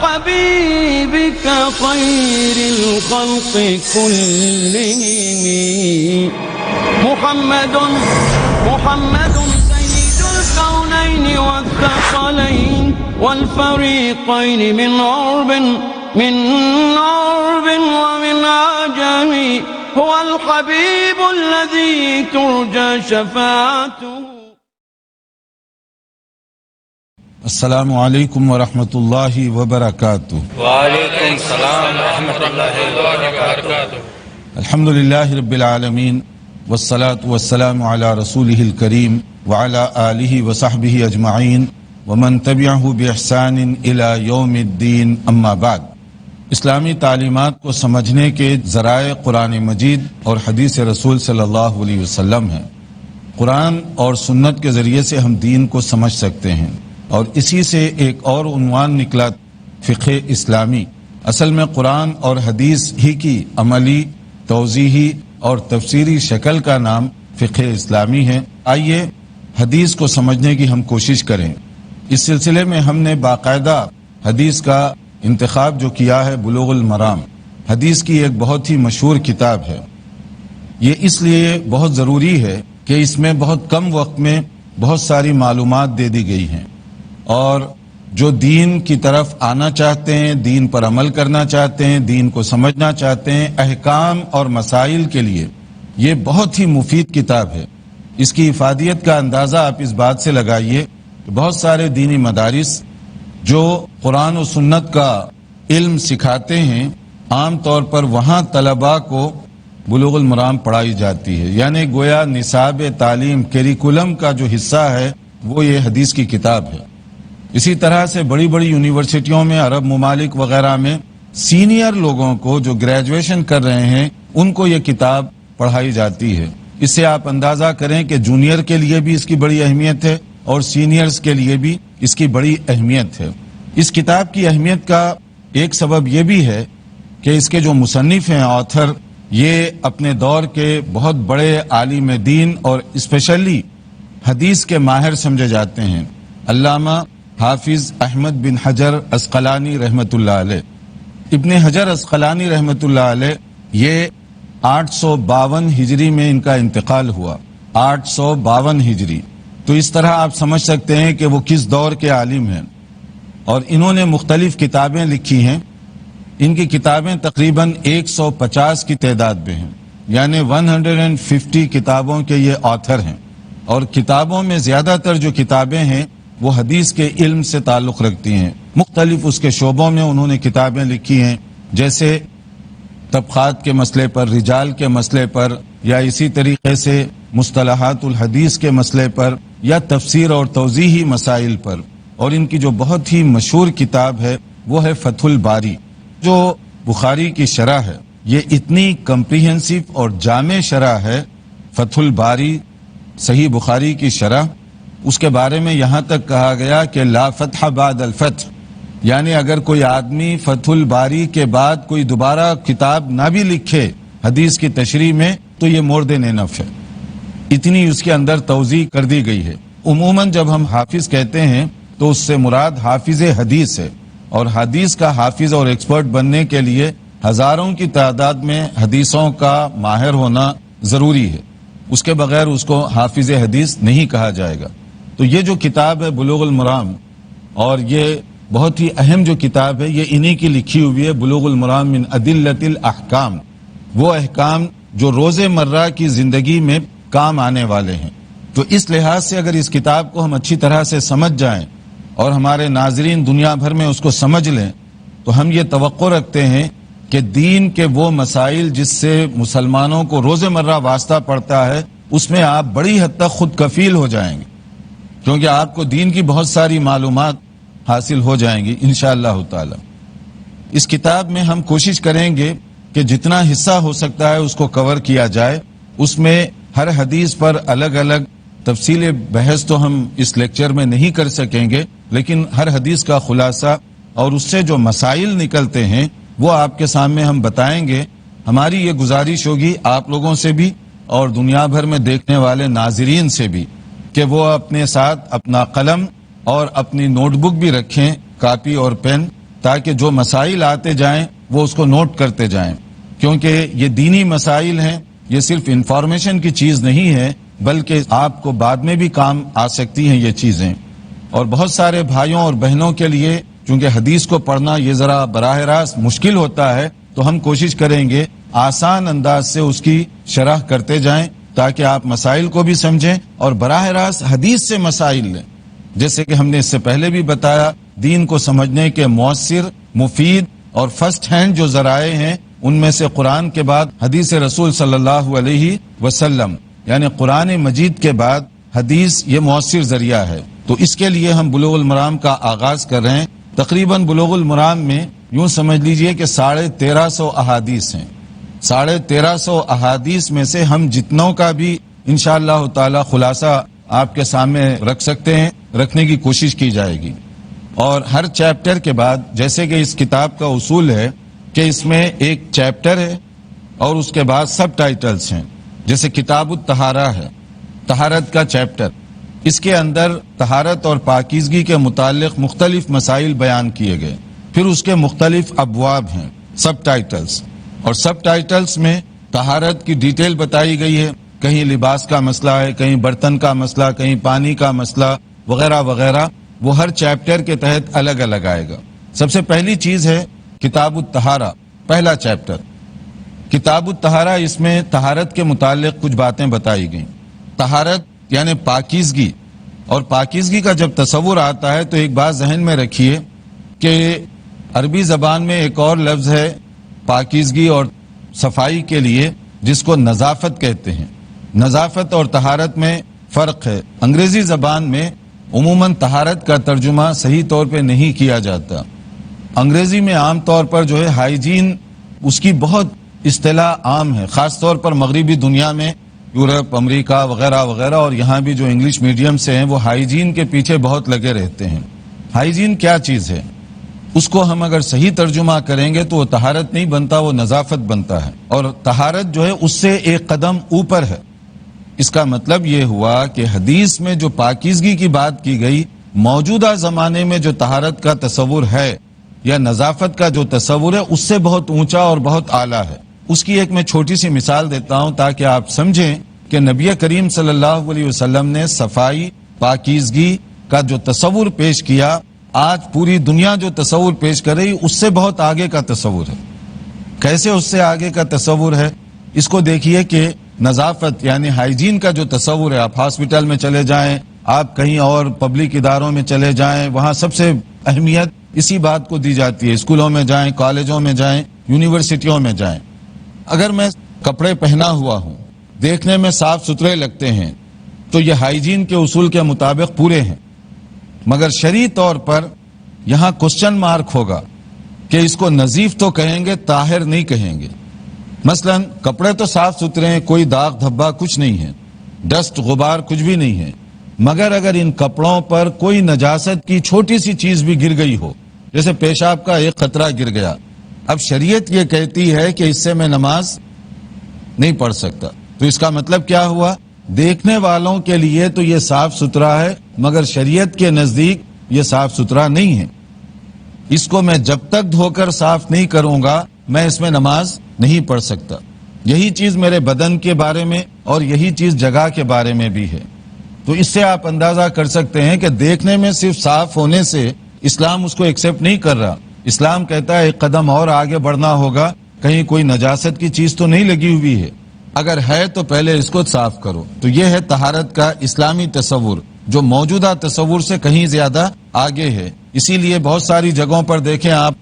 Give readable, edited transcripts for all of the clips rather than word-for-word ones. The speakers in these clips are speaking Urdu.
حبيبك خير الخلق كلهم محمد سيد الكونين والثقلين والفريقين من عرب ومن عجم هو الحبيب الذي ترجى شفاعته. السلام علیکم ورحمۃ اللہ وبرکاتہ. وعلیکم السلام ورحمۃ اللہ وبرکاتہ. الحمد للہ رب العالمین والصلاة والسلام علی رسولہ الکریم وعلی آلہ وصحبہ اجمعین ومن تبعہ باحسان الی یوم الدین. اما بعد. اسلامی تعلیمات کو سمجھنے کے ذرائع قرآن مجید اور حدیث رسول صلی اللہ علیہ وسلم ہیں. قرآن اور سنت کے ذریعے سے ہم دین کو سمجھ سکتے ہیں، اور اسی سے ایک اور عنوان نکلا فقہ اسلامی. اصل میں قرآن اور حدیث ہی کی عملی، توضیحی اور تفسیری شکل کا نام فقہ اسلامی ہے. آئیے حدیث کو سمجھنے کی ہم کوشش کریں. اس سلسلے میں ہم نے باقاعدہ حدیث کا انتخاب جو کیا ہے بلوغ المرام. حدیث کی ایک بہت ہی مشہور کتاب ہے. یہ اس لیے بہت ضروری ہے کہ اس میں بہت کم وقت میں بہت ساری معلومات دے دی گئی ہیں، اور جو دین کی طرف آنا چاہتے ہیں، دین پر عمل کرنا چاہتے ہیں، دین کو سمجھنا چاہتے ہیں، احکام اور مسائل کے لیے یہ بہت ہی مفید کتاب ہے. اس کی افادیت کا اندازہ آپ اس بات سے لگائیے کہ بہت سارے دینی مدارس جو قرآن و سنت کا علم سکھاتے ہیں، عام طور پر وہاں طلباء کو بلوغ المرام پڑھائی جاتی ہے، یعنی گویا نصاب تعلیم کیریکولم کا جو حصہ ہے وہ یہ حدیث کی کتاب ہے. اسی طرح سے بڑی بڑی یونیورسٹیوں میں، عرب ممالک وغیرہ میں سینئر لوگوں کو جو گریجویشن کر رہے ہیں ان کو یہ کتاب پڑھائی جاتی ہے. اس سے آپ اندازہ کریں کہ جونیئر کے لیے بھی اس کی بڑی اہمیت ہے اور سینئرز کے لیے بھی اس کی بڑی اہمیت ہے. اس کتاب کی اہمیت کا ایک سبب یہ بھی ہے کہ اس کے جو مصنف ہیں، آتھر، یہ اپنے دور کے بہت بڑے عالم دین اور اسپیشلی حدیث کے ماہر سمجھے جاتے ہیں. علامہ حافظ احمد بن حجر عسقلانی رحمۃ اللہ علیہ. ابن حجر عسقلانی رحمۃ اللہ علیہ یہ 852 ہجری میں ان کا انتقال ہوا. 852 ہجری. تو اس طرح آپ سمجھ سکتے ہیں کہ وہ کس دور کے عالم ہیں. اور انہوں نے مختلف کتابیں لکھی ہیں. ان کی کتابیں تقریباً 150 کی تعداد میں ہیں، یعنی 150 کتابوں کے یہ آتھر ہیں. اور کتابوں میں زیادہ تر جو کتابیں ہیں وہ حدیث کے علم سے تعلق رکھتی ہیں. مختلف اس کے شعبوں میں انہوں نے کتابیں لکھی ہیں، جیسے طبقات کے مسئلے پر، رجال کے مسئلے پر، یا اسی طریقے سے مصطلحات الحدیث کے مسئلے پر، یا تفسیر اور توضیحی مسائل پر. اور ان کی جو بہت ہی مشہور کتاب ہے وہ ہے فتح الباری، جو بخاری کی شرح ہے. یہ اتنی کمپریہنسو اور جامع شرح ہے فتح الباری، صحیح بخاری کی شرح. اس کے بارے میں یہاں تک کہا گیا کہ لا فتح بعد الفتح، یعنی اگر کوئی آدمی فتح الباری کے بعد کوئی دوبارہ کتاب نہ بھی لکھے حدیث کی تشریح میں تو یہ مورد نفع ہے. اتنی اس کے اندر توضیح کر دی گئی ہے. عموماً جب ہم حافظ کہتے ہیں تو اس سے مراد حافظ حدیث ہے، اور حدیث کا حافظ اور ایکسپرٹ بننے کے لیے ہزاروں کی تعداد میں حدیثوں کا ماہر ہونا ضروری ہے. اس کے بغیر اس کو حافظ حدیث نہیں کہا جائے گا. تو یہ جو کتاب ہے بلوغ المرام، اور یہ بہت ہی اہم جو کتاب ہے، یہ انہی کی لکھی ہوئی ہے. بلوغ المرام من ادلۃ الاحکام، وہ احکام جو روز مرہ کی زندگی میں کام آنے والے ہیں. تو اس لحاظ سے اگر اس کتاب کو ہم اچھی طرح سے سمجھ جائیں اور ہمارے ناظرین دنیا بھر میں اس کو سمجھ لیں تو ہم یہ توقع رکھتے ہیں کہ دین کے وہ مسائل جس سے مسلمانوں کو روز مرہ واسطہ پڑتا ہے اس میں آپ بڑی حد تک خود کفیل ہو جائیں گے، کیونکہ آپ کو دین کی بہت ساری معلومات حاصل ہو جائیں گی انشاءاللہ تعالی. اس کتاب میں ہم کوشش کریں گے کہ جتنا حصہ ہو سکتا ہے اس کو کور کیا جائے. اس میں ہر حدیث پر الگ الگ تفصیل بحث تو ہم اس لیکچر میں نہیں کر سکیں گے، لیکن ہر حدیث کا خلاصہ اور اس سے جو مسائل نکلتے ہیں وہ آپ کے سامنے ہم بتائیں گے. ہماری یہ گزارش ہوگی آپ لوگوں سے بھی اور دنیا بھر میں دیکھنے والے ناظرین سے بھی کہ وہ اپنے ساتھ اپنا قلم اور اپنی نوٹ بک بھی رکھیں، کاپی اور پین، تاکہ جو مسائل آتے جائیں وہ اس کو نوٹ کرتے جائیں، کیونکہ یہ دینی مسائل ہیں، یہ صرف انفارمیشن کی چیز نہیں ہے بلکہ آپ کو بعد میں بھی کام آ سکتی ہیں یہ چیزیں۔ اور بہت سارے بھائیوں اور بہنوں کے لیے چونکہ حدیث کو پڑھنا یہ ذرا براہ راست مشکل ہوتا ہے، تو ہم کوشش کریں گے آسان انداز سے اس کی شرح کرتے جائیں تاکہ آپ مسائل کو بھی سمجھیں اور براہ راست حدیث سے مسائل لیں۔ جیسے کہ ہم نے اس سے پہلے بھی بتایا، دین کو سمجھنے کے مؤثر، مفید اور فرسٹ ہینڈ جو ذرائع ہیں ان میں سے قرآن کے بعد حدیث رسول صلی اللہ علیہ وسلم، یعنی قرآن مجید کے بعد حدیث یہ مؤثر ذریعہ ہے۔ تو اس کے لیے ہم بلوغ المرام کا آغاز کر رہے ہیں۔ تقریباً بلوغ المرام میں یوں سمجھ لیجئے کہ 1350 احادیث ہیں۔ 1350 احادیث میں سے ہم جتنوں کا بھی انشاءاللہ تعالی خلاصہ آپ کے سامنے رکھ سکتے ہیں، رکھنے کی کوشش کی جائے گی۔ اور ہر چیپٹر کے بعد، جیسے کہ اس کتاب کا اصول ہے کہ اس میں ایک چیپٹر ہے اور اس کے بعد سب ٹائٹلز ہیں، جیسے کتاب الطہارہ ہے، طہارت کا چیپٹر، اس کے اندر طہارت اور پاکیزگی کے متعلق مختلف مسائل بیان کیے گئے، پھر اس کے مختلف ابواب ہیں، سب ٹائٹلز، اور سب ٹائٹلز میں طہارت کی ڈیٹیل بتائی گئی ہے، کہیں لباس کا مسئلہ ہے، کہیں برتن کا مسئلہ، کہیں پانی کا مسئلہ وغیرہ وغیرہ، وہ ہر چیپٹر کے تحت الگ الگ آئے گا۔ سب سے پہلی چیز ہے کتاب الطہارہ، پہلا چیپٹر کتاب الطہارہ، اس میں طہارت کے متعلق کچھ باتیں بتائی گئیں۔ طہارت یعنی پاکیزگی، اور پاکیزگی کا جب تصور آتا ہے تو ایک بات ذہن میں رکھیے کہ عربی زبان میں ایک اور لفظ ہے پاکیزگی اور صفائی کے لیے جس کو نظافت کہتے ہیں۔ نظافت اور طہارت میں فرق ہے۔ انگریزی زبان میں عموماً طہارت کا ترجمہ صحیح طور پہ نہیں کیا جاتا۔ انگریزی میں عام طور پر جو ہے ہائیجین، اس کی بہت اصطلاح عام ہے، خاص طور پر مغربی دنیا میں، یورپ، امریکہ وغیرہ وغیرہ، اور یہاں بھی جو انگلش میڈیم سے ہیں وہ ہائیجین کے پیچھے بہت لگے رہتے ہیں۔ ہائیجین کیا چیز ہے؟ اس کو ہم اگر صحیح ترجمہ کریں گے تو وہ طہارت نہیں بنتا، وہ نظافت بنتا ہے، اور طہارت جو ہے اس سے ایک قدم اوپر ہے۔ اس کا مطلب یہ ہوا کہ حدیث میں جو پاکیزگی کی بات کی گئی، موجودہ زمانے میں جو طہارت کا تصور ہے یا نظافت کا جو تصور ہے اس سے بہت اونچا اور بہت اعلیٰ ہے۔ اس کی ایک میں چھوٹی سی مثال دیتا ہوں تاکہ آپ سمجھیں کہ نبی کریم صلی اللہ علیہ وسلم نے صفائی، پاکیزگی کا جو تصور پیش کیا، آج پوری دنیا جو تصور پیش کر رہی اس سے بہت آگے کا تصور ہے۔ کیسے اس سے آگے کا تصور ہے؟ اس کو دیکھیے کہ نظافت یعنی ہائیجین کا جو تصور ہے، آپ ہاسپٹل میں چلے جائیں، آپ کہیں اور پبلک اداروں میں چلے جائیں، وہاں سب سے اہمیت اسی بات کو دی جاتی ہے۔ اسکولوں میں جائیں، کالجوں میں جائیں، یونیورسٹیوں میں جائیں، اگر میں کپڑے پہنا ہوا ہوں، دیکھنے میں صاف ستھرے لگتے ہیں، تو یہ ہائیجین کے اصول کے مطابق پورے ہیں، مگر شرعی طور پر یہاں کوسچن مارک ہوگا کہ اس کو نظیف تو کہیں گے، طاہر نہیں کہیں گے۔ مثلا کپڑے تو صاف ستھرے ہیں، کوئی داغ دھبا کچھ نہیں ہے، ڈسٹ غبار کچھ بھی نہیں ہے، مگر اگر ان کپڑوں پر کوئی نجاست کی چھوٹی سی چیز بھی گر گئی ہو، جیسے پیشاب کا ایک قطرہ گر گیا، اب شریعت یہ کہتی ہے کہ اس سے میں نماز نہیں پڑھ سکتا، تو اس کا مطلب کیا ہوا؟ دیکھنے والوں کے لیے تو یہ صاف ستھرا ہے، مگر شریعت کے نزدیک یہ صاف ستھرا نہیں ہے۔ اس کو میں جب تک دھو کر صاف نہیں کروں گا میں اس میں نماز نہیں پڑھ سکتا۔ یہی چیز میرے بدن کے بارے میں اور یہی چیز جگہ کے بارے میں بھی ہے۔ تو اس سے آپ اندازہ کر سکتے ہیں کہ دیکھنے میں صرف صاف ہونے سے اسلام اس کو ایکسیپٹ نہیں کر رہا۔ اسلام کہتا ہے ایک قدم اور آگے بڑھنا ہوگا، کہیں کوئی نجاست کی چیز تو نہیں لگی ہوئی ہے، اگر ہے تو پہلے اس کو صاف کرو۔ تو یہ ہے طہارت کا اسلامی تصور، جو موجودہ تصور سے کہیں زیادہ آگے ہے۔ اسی لیے بہت ساری جگہوں پر دیکھیں آپ،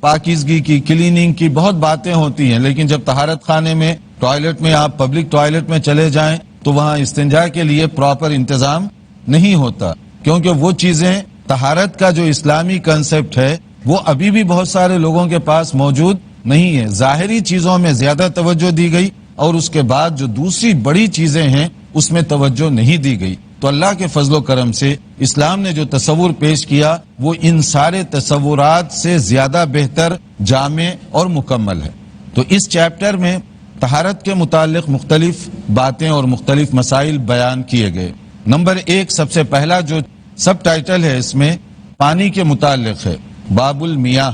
پاکیزگی کی، کلیننگ کی بہت باتیں ہوتی ہیں، لیکن جب طہارت خانے میں، ٹوائلٹ میں، آپ پبلک ٹوائلٹ میں چلے جائیں تو وہاں استنجا کے لیے پراپر انتظام نہیں ہوتا، کیونکہ وہ چیزیں، طہارت کا جو اسلامی کنسپٹ ہے وہ ابھی بھی بہت سارے لوگوں کے پاس موجود نہیں ہے۔ ظاہری چیزوں میں زیادہ توجہ دی گئی اور اس کے بعد جو دوسری بڑی چیزیں ہیں اس میں توجہ نہیں دی گئی۔ تو اللہ کے فضل و کرم سے اسلام نے جو تصور پیش کیا وہ ان سارے تصورات سے زیادہ بہتر، جامع اور مکمل ہے۔ تو اس چیپٹر میں طہارت کے متعلق مختلف باتیں اور مختلف مسائل بیان کیے گئے۔ نمبر 1 سب سے پہلا جو سب ٹائٹل ہے اس میں پانی کے متعلق ہے، باب المیاہ،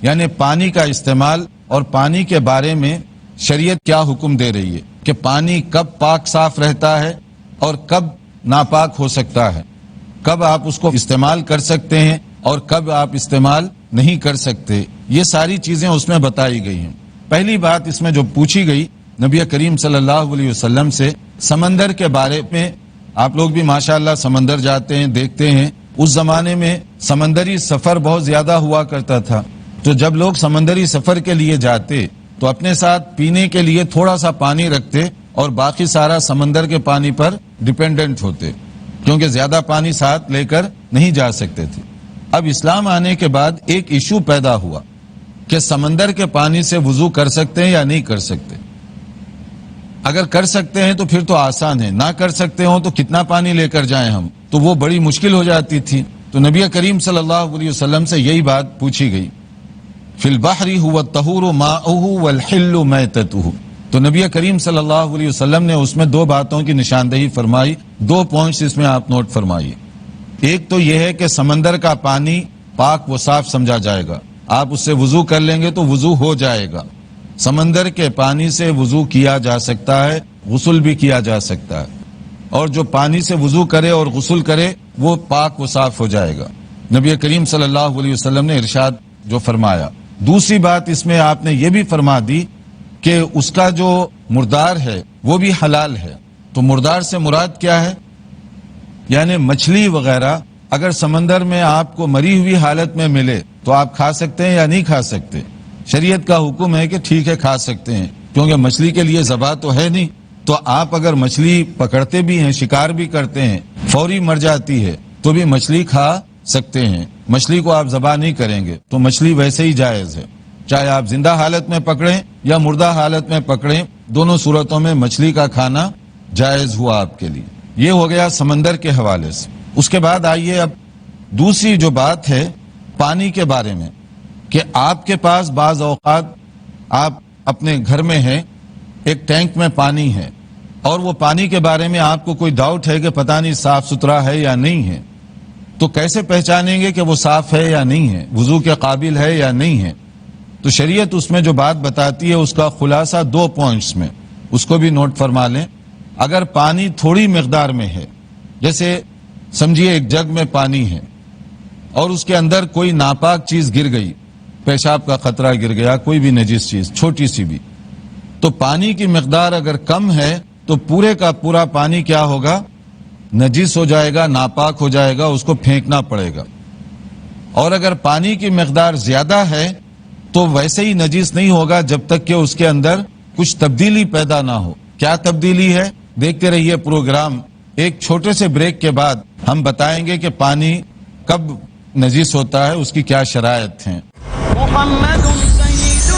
یعنی پانی کا استعمال اور پانی کے بارے میں شریعت کیا حکم دے رہی ہے کہ پانی کب پاک صاف رہتا ہے اور کب ناپاک ہو سکتا ہے، کب آپ اس کو استعمال کر سکتے ہیں اور کب آپ استعمال نہیں کر سکتے، یہ ساری چیزیں اس میں بتائی گئی ہیں۔ پہلی بات اس میں جو پوچھی گئی نبی کریم صلی اللہ علیہ وسلم سے سمندر کے بارے میں، آپ لوگ بھی ماشاءاللہ سمندر جاتے ہیں، دیکھتے ہیں، اس زمانے میں سمندری سفر بہت زیادہ ہوا کرتا تھا، تو جب لوگ سمندری سفر کے لیے جاتے تو اپنے ساتھ پینے کے لیے تھوڑا سا پانی رکھتے اور باقی سارا سمندر کے پانی پر ڈیپینڈنٹ ہوتے، کیونکہ زیادہ پانی ساتھ لے کر نہیں جا سکتے تھے۔ اب اسلام آنے کے بعد ایک ایشو پیدا ہوا کہ سمندر کے پانی سے وضو کر سکتے ہیں یا نہیں کر سکتے۔ اگر کر سکتے ہیں تو پھر تو آسان ہے، نہ کر سکتے ہوں تو کتنا پانی لے کر جائیں ہم، تو وہ بڑی مشکل ہو جاتی تھی۔ تو نبی کریم صلی اللہ علیہ وسلم سے یہی بات پوچھی گئی، فی البحر هو الطہور ماؤہ والحل میتتہ۔ تو نبی کریم صلی اللہ علیہ وسلم نے اس میں دو باتوں کی نشاندہی فرمائی، دو پوائنٹس اس میں آپ نوٹ فرمائیے۔ ایک تو یہ ہے کہ سمندر کا پانی پاک و صاف سمجھا جائے گا، آپ اس سے وضو کر لیں گے تو وضو ہو جائے گا۔ سمندر کے پانی سے وضو کیا جا سکتا ہے، غسل بھی کیا جا سکتا ہے، اور جو پانی سے وضو کرے اور غسل کرے وہ پاک و صاف ہو جائے گا۔ نبی کریم صلی اللہ علیہ وسلم نے ارشاد جو فرمایا۔ دوسری بات اس میں آپ نے یہ بھی فرما دی کہ اس کا جو مردار ہے وہ بھی حلال ہے۔ تو مردار سے مراد کیا ہے؟ یعنی مچھلی وغیرہ اگر سمندر میں آپ کو مری ہوئی حالت میں ملے تو آپ کھا سکتے ہیں یا نہیں کھا سکتے؟ شریعت کا حکم ہے کہ ٹھیک ہے کھا سکتے ہیں، کیونکہ مچھلی کے لیے ذبح تو ہے نہیں۔ تو آپ اگر مچھلی پکڑتے بھی ہیں، شکار بھی کرتے ہیں، فوری مر جاتی ہے تو بھی مچھلی کھا سکتے ہیں، مچھلی کو آپ ذبح نہیں کریں گے تو مچھلی ویسے ہی جائز ہے، چاہے آپ زندہ حالت میں پکڑیں یا مردہ حالت میں پکڑیں، دونوں صورتوں میں مچھلی کا کھانا جائز ہوا آپ کے لیے۔ یہ ہو گیا سمندر کے حوالے سے۔ اس کے بعد آئیے اب دوسری جو بات ہے پانی کے بارے میں، کہ آپ کے پاس بعض اوقات آپ اپنے گھر میں ہیں، ایک ٹینک میں پانی ہے اور وہ پانی کے بارے میں آپ کو کوئی ڈاؤٹ ہے کہ پتہ نہیں صاف ستھرا ہے یا نہیں ہے، تو کیسے پہچانیں گے کہ وہ صاف ہے یا نہیں ہے، وضو کے قابل ہے یا نہیں ہے؟ تو شریعت اس میں جو بات بتاتی ہے اس کا خلاصہ دو پوائنٹس میں، اس کو بھی نوٹ فرما لیں۔ اگر پانی تھوڑی مقدار میں ہے، جیسے سمجھیے ایک جگ میں پانی ہے اور اس کے اندر کوئی ناپاک چیز گر گئی، پیشاب کا قطرہ گر گیا، کوئی بھی نجس چیز چھوٹی سی بھی، تو پانی کی مقدار اگر کم ہے تو پورے کا پورا پانی کیا ہوگا؟ نجس ہو جائے گا، ناپاک ہو جائے گا، اس کو پھینکنا پڑے گا۔ اور اگر پانی کی مقدار زیادہ ہے تو ویسے ہی نجس نہیں ہوگا جب تک کہ اس کے اندر کچھ تبدیلی پیدا نہ ہو۔ کیا تبدیلی ہے؟ دیکھتے رہیے پروگرام، ایک چھوٹے سے بریک کے بعد ہم بتائیں گے کہ پانی کب نجس ہوتا ہے، اس کی کیا شرائط ہیں۔ محمد سید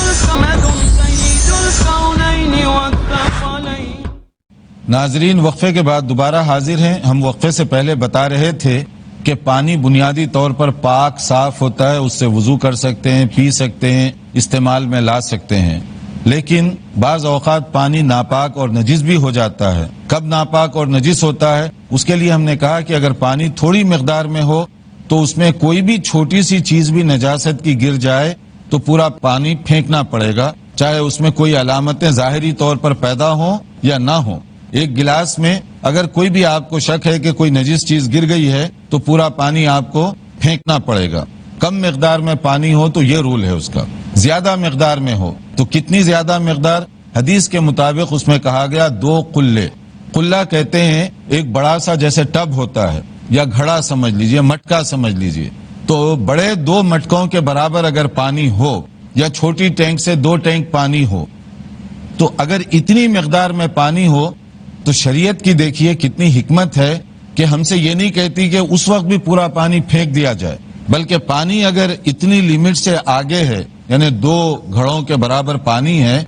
الکونین والثقلین۔ ناظرین، وقفے کے بعد دوبارہ حاضر ہیں۔ ہم وقفے سے پہلے بتا رہے تھے کہ پانی بنیادی طور پر پاک صاف ہوتا ہے، اس سے وضو کر سکتے ہیں، پی سکتے ہیں، استعمال میں لا سکتے ہیں، لیکن بعض اوقات پانی ناپاک اور نجس بھی ہو جاتا ہے۔ کب ناپاک اور نجس ہوتا ہے؟ اس کے لیے ہم نے کہا کہ اگر پانی تھوڑی مقدار میں ہو تو اس میں کوئی بھی چھوٹی سی چیز بھی نجاست کی گر جائے تو پورا پانی پھینکنا پڑے گا، چاہے اس میں کوئی علامتیں ظاہری طور پر پیدا ہوں یا نہ ہوں۔ ایک گلاس میں اگر کوئی بھی آپ کو شک ہے کہ کوئی نجس چیز گر گئی ہے تو پورا پانی آپ کو پھینکنا پڑے گا۔ کم مقدار میں پانی ہو تو یہ رول ہے اس کا۔ زیادہ مقدار میں ہو تو کتنی زیادہ مقدار؟ حدیث کے مطابق اس میں کہا گیا 2 قلے۔ قلہ کہتے ہیں ایک بڑا سا جیسے ٹب ہوتا ہے یا گھڑا سمجھ لیجئے، مٹکا سمجھ لیجئے، تو بڑے 2 مٹکوں کے برابر اگر پانی ہو یا چھوٹی ٹینک سے 2 ٹینک پانی ہو، تو اگر اتنی مقدار میں پانی ہو تو شریعت کی دیکھیے کتنی حکمت ہے کہ ہم سے یہ نہیں کہتی کہ اس وقت بھی پورا پانی پھینک دیا جائے، بلکہ پانی اگر اتنی لیمٹ سے آگے ہے، یعنی 2 گھڑوں کے برابر پانی ہے،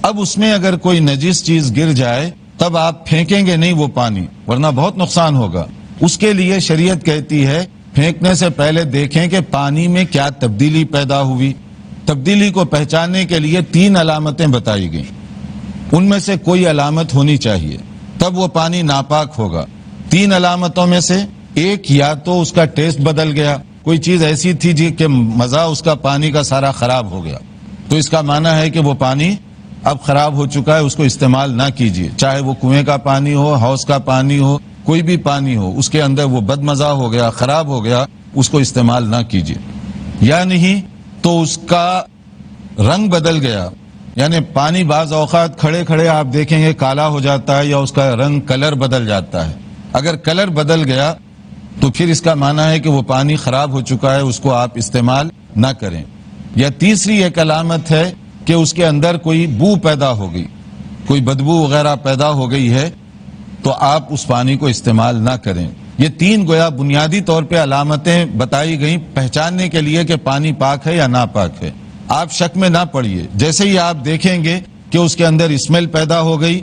اب اس میں اگر کوئی نجس چیز گر جائے تب آپ پھینکیں گے نہیں وہ پانی، ورنہ بہت نقصان ہوگا۔ اس کے لیے شریعت کہتی ہے پھینکنے سے پہلے دیکھیں کہ پانی میں کیا تبدیلی پیدا ہوئی۔ تبدیلی کو پہچاننے کے لیے 3 علامتیں بتائی گئیں، ان میں سے کوئی علامت ہونی چاہیے، تب وہ پانی ناپاک ہوگا۔ 3 علامتوں میں سے ایک، یا تو اس کا ٹیسٹ بدل گیا، کوئی چیز ایسی تھی جی کہ مزہ اس کا پانی کا سارا خراب ہو گیا، تو اس کا معنی ہے کہ وہ پانی اب خراب ہو چکا ہے، اس کو استعمال نہ کیجیے، چاہے وہ کنویں کا پانی ہو، حوض کا پانی ہو، کوئی بھی پانی ہو، اس کے اندر وہ بد مزہ ہو گیا، خراب ہو گیا، اس کو استعمال نہ کیجیے۔ یا نہیں تو اس کا رنگ بدل گیا، یعنی پانی بعض اوقات کھڑے کھڑے آپ دیکھیں گے کالا ہو جاتا ہے یا اس کا رنگ کلر بدل جاتا ہے۔ اگر کلر بدل گیا تو پھر اس کا معنی ہے کہ وہ پانی خراب ہو چکا ہے، اس کو آپ استعمال نہ کریں۔ یا تیسری ایک علامت ہے کہ اس کے اندر کوئی بو پیدا ہو گئی، کوئی بدبو وغیرہ پیدا ہو گئی ہے، تو آپ اس پانی کو استعمال نہ کریں۔ یہ تین گویا بنیادی طور پہ علامتیں بتائی گئیں پہچاننے کے لیے کہ پانی پاک ہے یا ناپاک ہے۔ آپ شک میں نہ پڑیے، جیسے ہی آپ دیکھیں گے کہ اس کے اندر اسمیل پیدا ہو گئی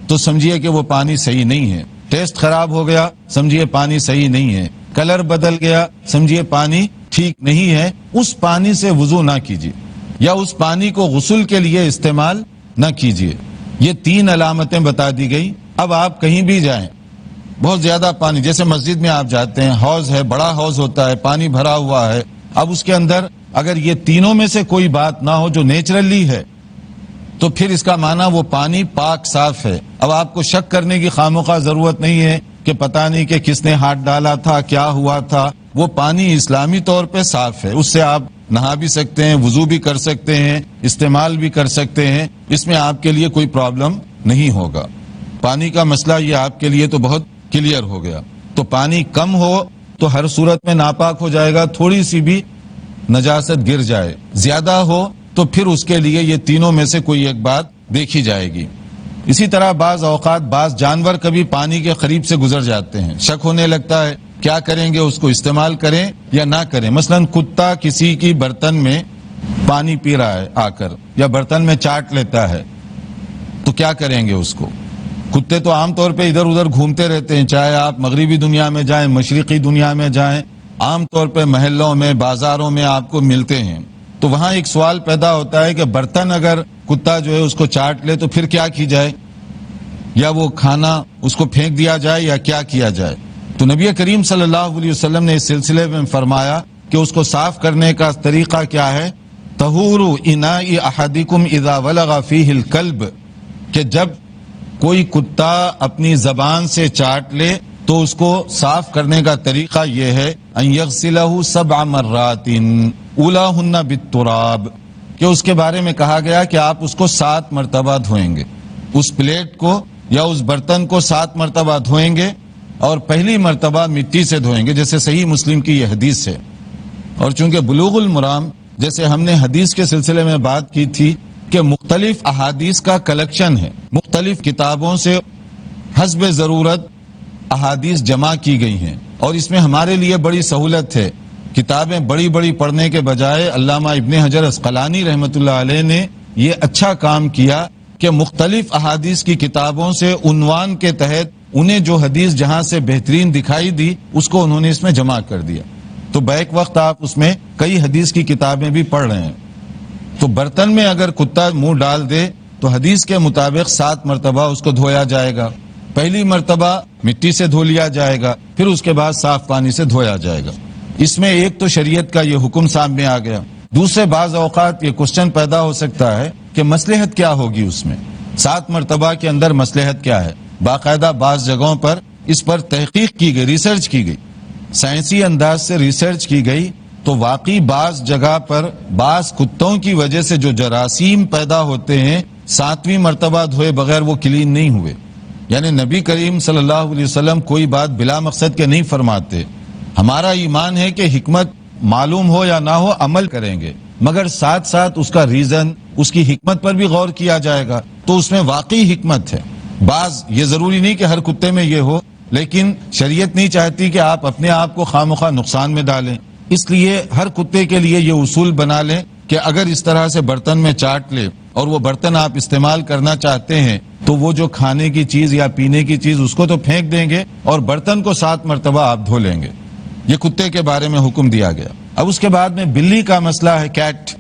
تو سمجھیے کہ وہ پانی صحیح نہیں ہے، ٹیسٹ خراب ہو گیا سمجھیے پانی صحیح نہیں ہے، کلر بدل گیا سمجھیے پانی ٹھیک نہیں ہے، اس پانی سے وضو نہ کیجیے یا اس پانی کو غسل کے لیے استعمال نہ کیجیے۔ یہ تین علامتیں بتا دی گئی۔ اب آپ کہیں بھی جائیں، بہت زیادہ پانی، جیسے مسجد میں آپ جاتے ہیں، حوض ہے، بڑا حوض ہوتا ہے، پانی بھرا ہوا ہے، اب اس کے اندر اگر یہ تینوں میں سے کوئی بات نہ ہو جو نیچرلی ہے تو پھر اس کا معنی وہ پانی پاک صاف ہے۔ اب آپ کو شک کرنے کی خواہ ضرورت نہیں ہے کہ پتہ نہیں کہ کس نے ہاتھ ڈالا تھا، کیا ہوا تھا، وہ پانی اسلامی طور پہ صاف ہے، اس سے آپ نہا بھی سکتے ہیں، وضو بھی کر سکتے ہیں، استعمال بھی کر سکتے ہیں، اس میں آپ کے لیے کوئی پرابلم نہیں ہوگا۔ پانی کا مسئلہ یہ آپ کے لیے تو بہت کلیئر ہو گیا۔ تو پانی کم ہو تو ہر صورت میں ناپاک ہو جائے گا، تھوڑی سی بھی نجاست گر جائے، زیادہ ہو تو پھر اس کے لیے یہ تینوں میں سے کوئی ایک بات دیکھی جائے گی۔ اسی طرح بعض اوقات بعض جانور کبھی پانی کے قریب سے گزر جاتے ہیں، شک ہونے لگتا ہے کیا کریں گے، اس کو استعمال کریں یا نہ کریں۔ مثلا کتا کسی کی برتن میں پانی پی رہا ہے آ کر، یا برتن میں چاٹ لیتا ہے، تو کیا کریں گے اس کو؟ کتے تو عام طور پہ ادھر ادھر گھومتے رہتے ہیں، چاہے آپ مغربی دنیا میں جائیں، مشرقی دنیا میں جائیں، عام طور پہ محلوں میں، بازاروں میں آپ کو ملتے ہیں۔ تو وہاں ایک سوال پیدا ہوتا ہے کہ برتن اگر کتا جو ہے اس کو چاٹ لے تو پھر کیا کی جائے، یا وہ کھانا اس کو پھینک دیا جائے یا کیا کیا جائے؟ تو نبی کریم صلی اللہ علیہ وسلم نے اس سلسلے میں فرمایا کہ اس کو صاف کرنے کا طریقہ کیا ہے؟ طہور اناء احدکم اذا ولغ فیہ الکلب، کہ جب کوئی کتا اپنی زبان سے چاٹ لے تو اس کو صاف کرنے کا طریقہ یہ ہے ان یغسلہ 7 مرات اولاہن بالتراب، کہ اس کے بارے میں کہا گیا کہ آپ اس کو 7 مرتبہ دھوئیں گے، اس پلیٹ کو یا اس برتن کو 7 مرتبہ دھوئیں گے، اور پہلی مرتبہ مٹی سے دھوئیں گے، جیسے صحیح مسلم کی یہ حدیث ہے۔ اور چونکہ بلوغ المرام، جیسے ہم نے حدیث کے سلسلے میں بات کی تھی کہ مختلف احادیث کا کلیکشن ہے، مختلف کتابوں سے حسب ضرورت احادیث جمع کی گئی ہیں، اور اس میں ہمارے لیے بڑی سہولت ہے۔ کتابیں بڑی بڑی پڑھنے کے بجائے علامہ ابن حجر عسقلانی رحمۃ اللہ علیہ نے یہ اچھا کام کیا کہ مختلف احادیث کی کتابوں سے عنوان کے تحت انہیں جو حدیث جہاں سے بہترین دکھائی دی اس کو انہوں نے اس میں جمع کر دیا، تو بیک وقت آپ اس میں کئی حدیث کی کتابیں بھی پڑھ رہے ہیں۔ تو برتن میں اگر کتا منہ ڈال دے تو حدیث کے مطابق 7 مرتبہ اس کو دھویا جائے گا، پہلی مرتبہ مٹی سے دھو لیا جائے گا، پھر اس کے بعد صاف پانی سے دھویا جائے گا۔ اس میں ایک تو شریعت کا یہ حکم سامنے آ گیا، دوسرے بعض اوقات یہ کوشچن پیدا ہو سکتا ہے کہ مصلحت کیا ہوگی اس میں، 7 مرتبہ کے اندر مصلحت کیا ہے؟ باقاعدہ بعض جگہوں پر اس پر تحقیق کی گئی، ریسرچ کی گئی، سائنسی انداز سے ریسرچ کی گئی، تو واقعی بعض جگہ پر بعض کتوں کی وجہ سے جو جراثیم پیدا ہوتے ہیں 7ویں مرتبہ دھوئے بغیر وہ کلین نہیں ہوئے۔ یعنی نبی کریم صلی اللہ علیہ وسلم کوئی بات بلا مقصد کے نہیں فرماتے۔ ہمارا ایمان ہے کہ حکمت معلوم ہو یا نہ ہو عمل کریں گے، مگر ساتھ ساتھ اس کا ریزن، اس کی حکمت پر بھی غور کیا جائے گا، تو اس میں واقعی حکمت ہے۔ بعض یہ ضروری نہیں کہ ہر کتے میں یہ ہو، لیکن شریعت نہیں چاہتی کہ آپ اپنے آپ کو خواہ نقصان میں ڈالیں، اس لیے ہر کتے کے لیے یہ اصول بنا لیں کہ اگر اس طرح سے برتن میں چاٹ لے اور وہ برتن آپ استعمال کرنا چاہتے ہیں تو وہ جو کھانے کی چیز یا پینے کی چیز اس کو تو پھینک دیں گے اور برتن کو 7 مرتبہ آپ دھو لیں گے۔ یہ کتے کے بارے میں حکم دیا گیا۔ اب اس کے بعد میں بلی کا مسئلہ ہے، کیٹ،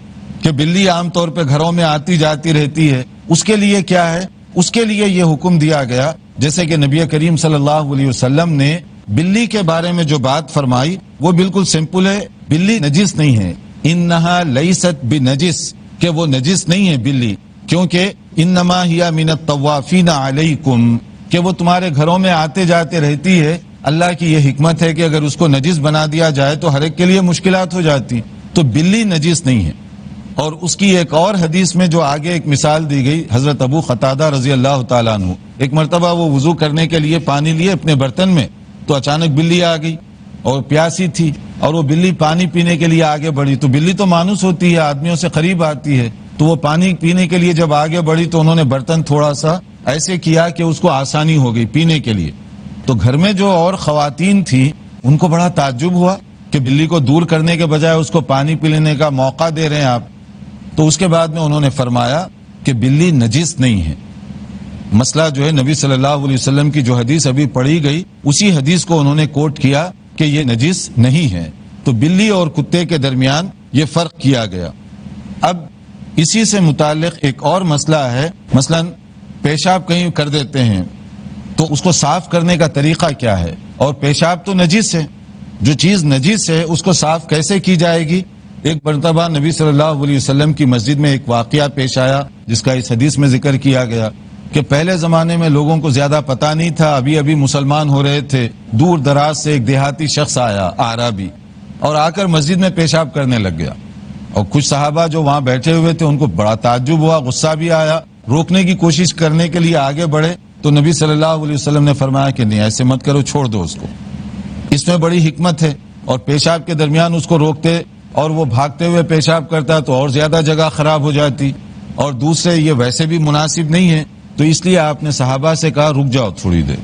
کہ بلی عام طور پہ گھروں میں آتی جاتی رہتی ہے، اس کے لیے کیا ہے؟ اس کے لیے یہ حکم دیا گیا جیسے کہ نبی کریم صلی اللہ علیہ وسلم نے بلی کے بارے میں جو بات فرمائی وہ بالکل سمپل ہے، بلی نجس نہیں ہے. انہا لیست بنجس، کہ وہ نجس نہیں ہے بلی، کیونکہ انما ہی من الطوافین علیکم، کہ وہ تمہارے گھروں میں آتے جاتے رہتی ہے. اللہ کی یہ حکمت ہے کہ اگر اس کو نجس بنا دیا جائے تو ہر ایک کے لیے مشکلات ہو جاتی. تو بلی نجس نہیں ہے. اور اس کی ایک اور حدیث میں جو آگے ایک مثال دی گئی، حضرت ابو قتادہ رضی اللہ تعالیٰ عنہ، ایک مرتبہ وہ وضو کرنے کے لیے پانی لیے اپنے برتن میں، تو اچانک بلی آ گئی اور پیاسی تھی، اور وہ بلی پانی پینے کے لیے آگے بڑھی. تو بلی تو مانوس ہوتی ہے، آدمیوں سے قریب آتی ہے، تو وہ پانی پینے کے لیے جب آگے بڑھی تو انہوں نے برتن تھوڑا سا ایسے کیا کہ اس کو آسانی ہو گئی پینے کے لیے. تو گھر میں جو اور خواتین تھیں ان کو بڑا تعجب ہوا کہ بلی کو دور کرنے کے بجائے اس کو پانی پینے کا موقع دے رہے ہیں آپ. تو اس کے بعد میں انہوں نے فرمایا کہ بلی نجس نہیں ہے. مسئلہ جو ہے نبی صلی اللہ علیہ وسلم کی جو حدیث ابھی پڑھی گئی اسی حدیث کو انہوں نے کوٹ کیا کہ یہ نجس نہیں ہے. تو بلی اور کتے کے درمیان یہ فرق کیا گیا. اب اسی سے متعلق ایک اور مسئلہ ہے، مثلا پیشاب کہیں کر دیتے ہیں تو اس کو صاف کرنے کا طریقہ کیا ہے؟ اور پیشاب تو نجس ہے، جو چیز نجس ہے اس کو صاف کیسے کی جائے گی؟ ایک مرتبہ نبی صلی اللہ علیہ وسلم کی مسجد میں ایک واقعہ پیش آیا جس کا اس حدیث میں ذکر کیا گیا کہ پہلے زمانے میں لوگوں کو زیادہ پتہ نہیں تھا، ابھی مسلمان ہو رہے تھے. دور دراز سے ایک دیہاتی شخص آیا، اعرابی، اور آ کر مسجد میں پیشاب کرنے لگ گیا. اور کچھ صحابہ جو وہاں بیٹھے ہوئے تھے ان کو بڑا تعجب ہوا، غصہ بھی آیا، روکنے کی کوشش کرنے کے لیے آگے بڑھے. تو نبی صلی اللہ علیہ وسلم نے فرمایا کہ نہیں، ایسے مت کرو، چھوڑ دو اس کو، اس میں بڑی حکمت ہے. اور پیشاب کے درمیان اس کو روکتے اور وہ بھاگتے ہوئے پیشاب کرتا تو اور زیادہ جگہ خراب ہو جاتی، اور دوسرے یہ ویسے بھی مناسب نہیں ہے. تو اس لیے آپ نے صحابہ سے کہا رک جاؤ تھوڑی دیر.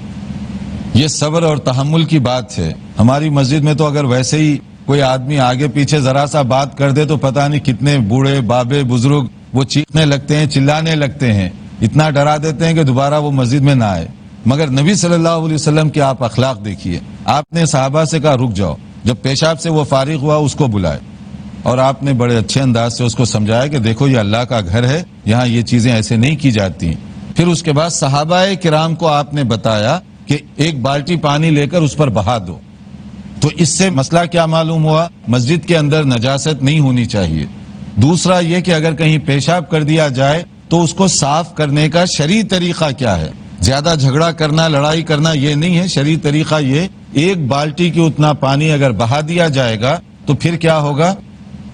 یہ صبر اور تحمل کی بات ہے. ہماری مسجد میں تو اگر ویسے ہی کوئی آدمی آگے پیچھے ذرا سا بات کر دے تو پتہ نہیں کتنے بوڑھے بابے بزرگ وہ چیخنے لگتے ہیں، چلانے لگتے ہیں، اتنا ڈرا دیتے ہیں کہ دوبارہ وہ مسجد میں نہ آئے. مگر نبی صلی اللہ علیہ وسلم کے آپ اخلاق دیکھیے. آپ نے صحابہ سے کہا رک جاؤ، جب پیشاب سے وہ فارغ ہوا اس کو بلائے، اور آپ نے بڑے اچھے انداز سے اس کو سمجھایا کہ دیکھو یہ اللہ کا گھر ہے، یہاں یہ چیزیں ایسے نہیں کی جاتی. پھر اس کے بعد صحابہ کرام کو آپ نے بتایا کہ ایک بالٹی پانی لے کر اس پر بہا دو. تو اس سے مسئلہ کیا معلوم ہوا؟ مسجد کے اندر نجاست نہیں ہونی چاہیے. دوسرا یہ کہ اگر کہیں پیشاب کر دیا جائے تو اس کو صاف کرنے کا شرعی طریقہ کیا ہے؟ زیادہ جھگڑا کرنا، لڑائی کرنا یہ نہیں ہے. شرعی طریقہ یہ، ایک بالٹی کی اتنا پانی اگر بہا دیا جائے گا تو پھر کیا ہوگا؟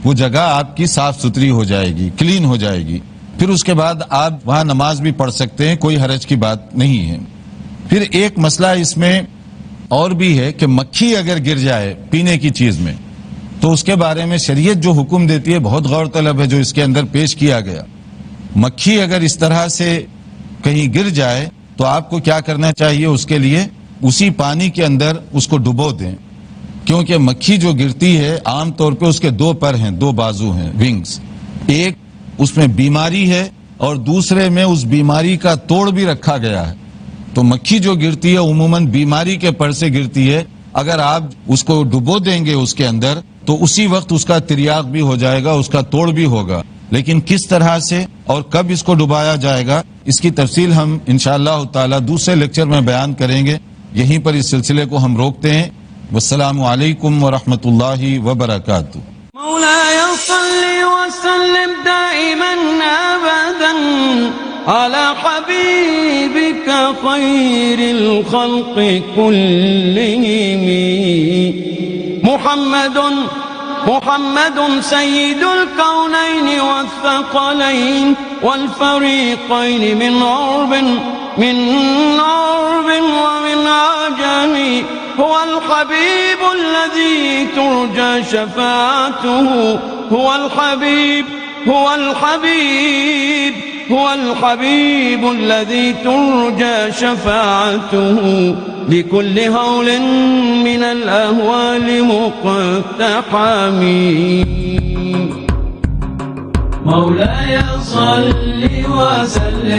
وہ جگہ آپ کی صاف ستھری ہو جائے گی، کلین ہو جائے گی. پھر اس کے بعد آپ وہاں نماز بھی پڑھ سکتے ہیں، کوئی حرج کی بات نہیں ہے. پھر ایک مسئلہ اس میں اور بھی ہے کہ مکھی اگر گر جائے پینے کی چیز میں تو اس کے بارے میں شریعت جو حکم دیتی ہے بہت غور طلب ہے جو اس کے اندر پیش کیا گیا. مکھی اگر اس طرح سے کہیں گر جائے تو آپ کو کیا کرنا چاہیے؟ اس کے لیے اسی پانی کے اندر اس کو ڈبو دیں، کیونکہ مکھی جو گرتی ہے عام طور پہ اس کے دو پر ہیں، دو بازو ہیں، ونگز. ایک اس میں بیماری ہے اور دوسرے میں اس بیماری کا توڑ بھی رکھا گیا ہے. تو مکھی جو گرتی ہے عموماً بیماری کے پر سے گرتی ہے. اگر آپ اس کو ڈبو دیں گے اس کے اندر تو اسی وقت اس کا تریاق بھی ہو جائے گا، اس کا توڑ بھی ہوگا. لیکن کس طرح سے اور کب اس کو ڈبایا جائے گا اس کی تفصیل ہم انشاءاللہ تعالی دوسرے لیکچر میں بیان کریں گے. یہیں پر اس سلسلے کو ہم روکتے ہیں. والسلام علیکم ورحمۃ اللہ وبرکاتہ. مولاي صل وسلم دائما أبدا على حبيبك خير الخلق كلهم محمد سيد الكونين والثقلين والفريقين من عرب ومن عجم هو الحبيب الذي ترجى شفاعته هو الحبيب الذي ترجى شفاعته لكل هول من الأهوال مقتحم. مولاي صل وسلم